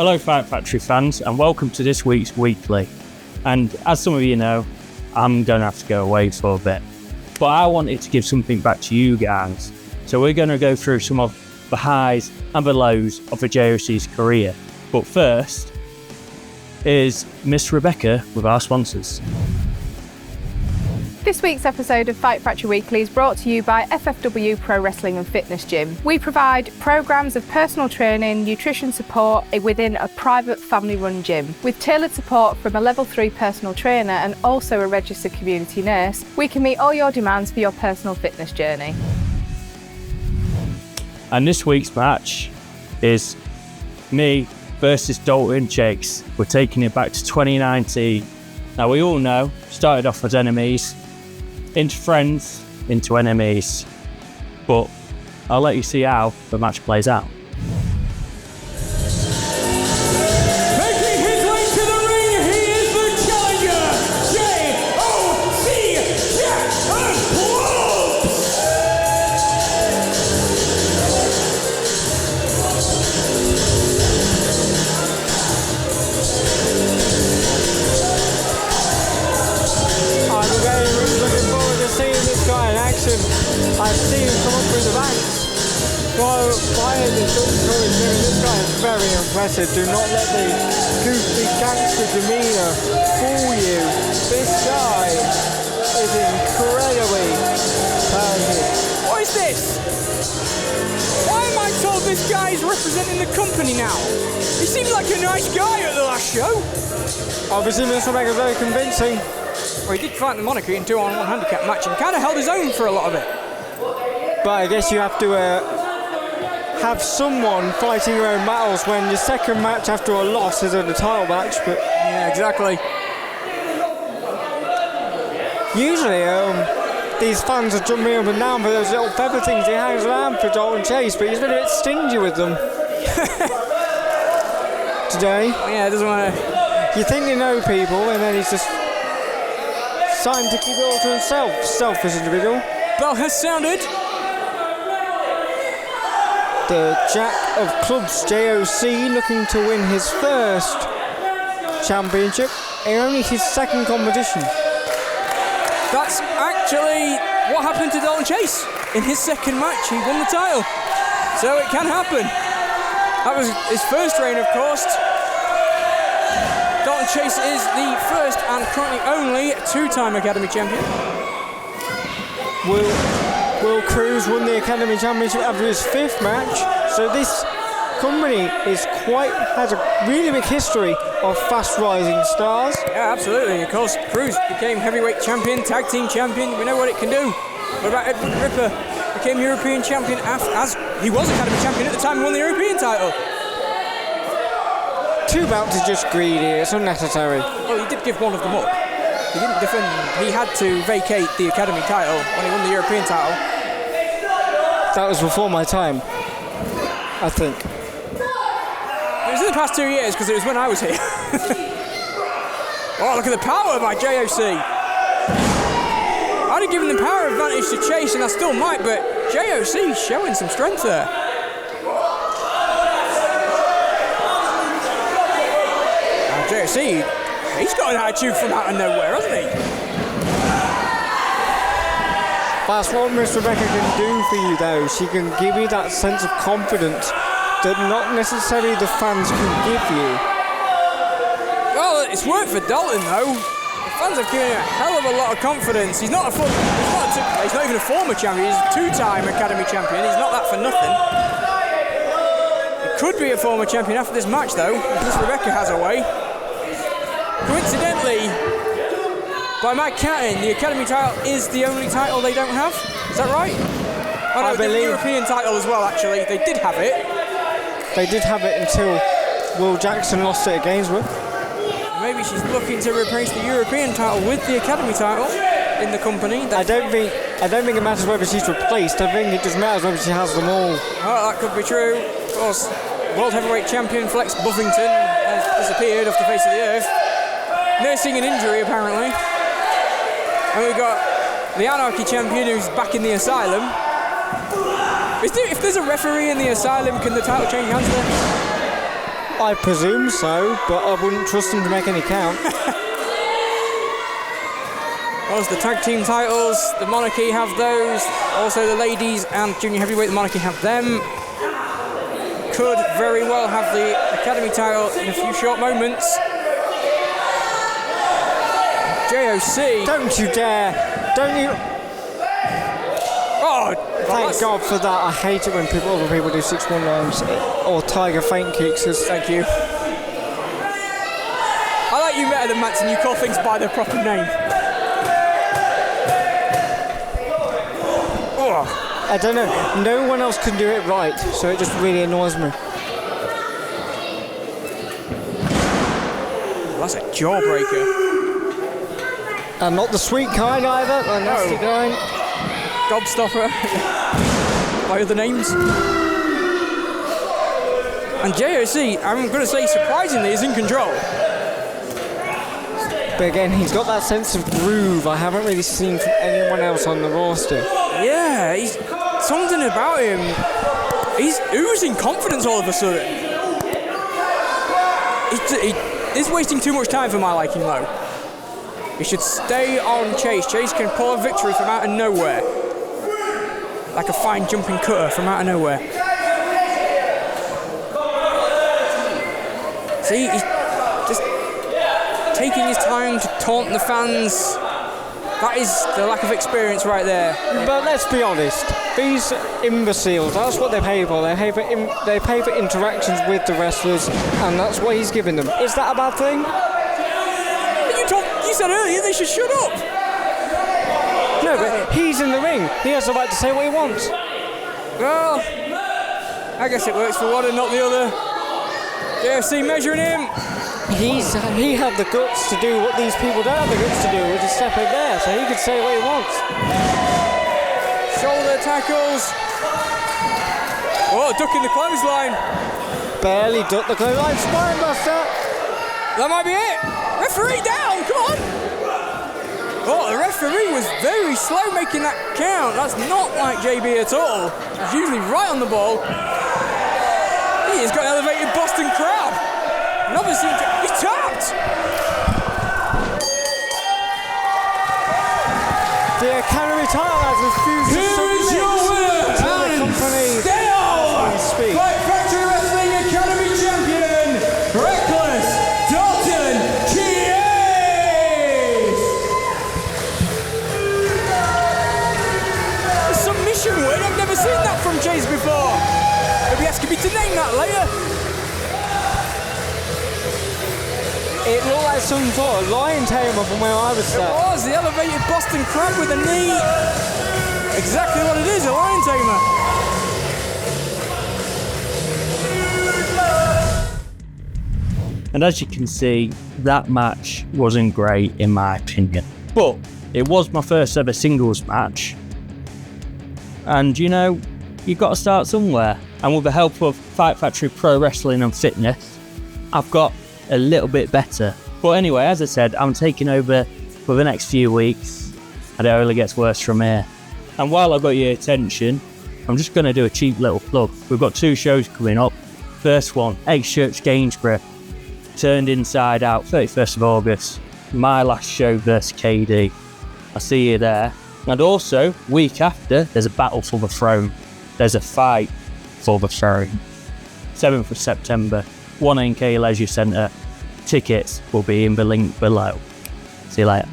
Hello Fight Factory fans and welcome to this week's Weekly. And as some of you know, I'm going to have to go away for a bit. But I wanted to give something back to you guys. So we're going to go through some of the highs and the lows of the JOC's career. But first is Miss Rebecca with our sponsors. This week's episode of Fight Factory Weekly is brought to you by FFW Pro Wrestling and Fitness Gym. We provide programmes of personal training, nutrition support within a private family-run gym. With tailored support from a level 3 personal trainer and also a registered community nurse, we can meet all your demands for your personal fitness journey. And this week's match is me versus Dalton Chase. We're taking it back to 2019. Now we all know, started off as enemies, into friends, into enemies, but I'll let you see how the match plays out. Making his way to the ring, he is the challenger, J.O.C. Jack of Clubs! I'm very much looking forward to seeing this guy in action. I've seen him come up through the ranks. Via the short this guy is very impressive. Do not let the goofy gangster demeanour fool you. This guy is incredibly talented. What is this? Why am I told this guy is representing the company now? He seemed like a nice guy at the last show. Obviously, Mr. Rebecca very convincing. Well, he did fight the Monarchy in 2-on-1 handicap match and kind of held his own for a lot of it. But I guess you have to have someone fighting your own battles when your second match after a loss is at a title match. But yeah, exactly. Usually, these fans are jumping up and down for those little pepper things he hangs around for Dalton Chase, but he's been a bit stingy with them today. Yeah, doesn't want to. You think you know people, and then he's just starting to keep it all to himself. Selfish individual. Bell has sounded. The Jack of Clubs, JOC, looking to win his first championship in only his second competition. That's actually what happened to Dalton Chase. In his second match, he won the title. So it can happen. That was his first reign, of course. Dalton Chase is the first and currently only two-time Academy champion. Will Cruz won the Academy Championship after his fifth match, so this company has a really big history of fast rising stars. Yeah, absolutely. Of course, Cruz became heavyweight champion, tag team champion. We know what it can do. What about Edward Ripper? Became European champion as he was Academy champion at the time he won the European title. Two bouts is just greedy, it's unnecessary. Well, he did give one of them up. He didn't defend, he had to vacate the Academy title when he won the European title. That was before my time, I think. It was in the past 2 years because it was when I was here. Oh, look at the power by JOC. I'd have given the power advantage to Chase and I still might, but JOC's showing some strength there. JOC, he's got an attitude from out of nowhere, hasn't he? That's what Miss Rebecca can do for you, though. She can give you that sense of confidence that not necessarily the fans can give you. Well, it's worked for Dalton, though. The fans have given him a hell of a lot of confidence. He's not even a former champion. He's a two-time Academy champion. He's not that for nothing. He could be a former champion after this match, though, if Miss Rebecca has a way. Coincidentally, by my counting, the Academy title is the only title they don't have. Is that right? Oh, no, I believe the European title as well, actually. They did have it. They did have it until Will Jackson lost it at Gainsborough. Maybe she's looking to replace the European title with the Academy title in the company. I don't think it matters whether she's replaced. I think it just matters whether she has them all. Oh, that could be true. Of course, World Heavyweight Champion Flex Buffington has disappeared off the face of the earth. Nursing an injury, apparently. And we've got the Anarchy champion who's back in the asylum. If there's a referee in the asylum, can the title change hands there? I presume so, but I wouldn't trust him to make any count. As the tag team titles, the Monarchy have those. Also the ladies and junior heavyweight, the Monarchy have them. Could very well have the Academy title in a few short moments. JOC. Don't you dare! Don't you... Oh, Thank God for that. I hate it when other people do 619s or tiger feint kicks. Thank you. I like you better than Matt, and you call things by their proper name. I don't know. No one else can do it right, so it just really annoys me. That's a jawbreaker. And not the sweet kind either, the nasty kind. Gobstopper. By other names. And JOC, I'm going to say surprisingly, is in control. But again, he's got that sense of groove I haven't really seen from anyone else on the roster. Yeah, he's something about him. He's oozing confidence all of a sudden. He's wasting too much time for my liking, though. He should stay on Chase. Chase can pull a victory from out of nowhere. Like a fine jumping cutter from out of nowhere. See, he's just taking his time to taunt the fans. That is the lack of experience right there. But let's be honest, these imbeciles, that's what they pay for. They pay for interactions with the wrestlers, and that's what he's giving them. Is that a bad thing? You said earlier they should shut up. No, but he's in the ring. He has the right to say what he wants. Well, I guess it works for one and not the other. JFC measuring him. He had the guts to do what these people don't have the guts to do, which is step in there, so he could say what he wants. Shoulder tackles. Oh, ducking the clothesline. Barely ducked the clothesline. Spinebuster. That might be it. Referee down, come on. Oh, the referee was very slow making that count. That's not like JB at all. He's usually right on the ball. He has got an elevated Boston Crab. And obviously, he's tapped. The Academy title has refused to submit to the company. Fight Factory Wrestling Academy champion, Reckless Dalton Chase. A submission win. I've never seen that from Chase before. He'll be asking me to name that later. It looked like some sort of lion tamer from where I was It sat. was the elevated Boston Crab with a knee. Exactly what it is, a lion tamer. And as you can see, that match wasn't great in my opinion. But it was my first ever singles match. And you know, you've got to start somewhere. And with the help of Fight Factory Pro Wrestling and Fitness, I've got a little bit better. But anyway, as I said, I'm taking over for the next few weeks, and it only gets worse from here. And while I've got your attention, I'm just going to do a cheap little plug. We've got 2 shows coming up. First one, Egg Church Gainsborough, Turned Inside Out, 31st of August. My last show versus KD. I'll see you there. And also, week after, there's a battle for the throne. There's a fight for the throne. 7th of September, 1NK Leisure Centre. Tickets will be in the link below. See you later.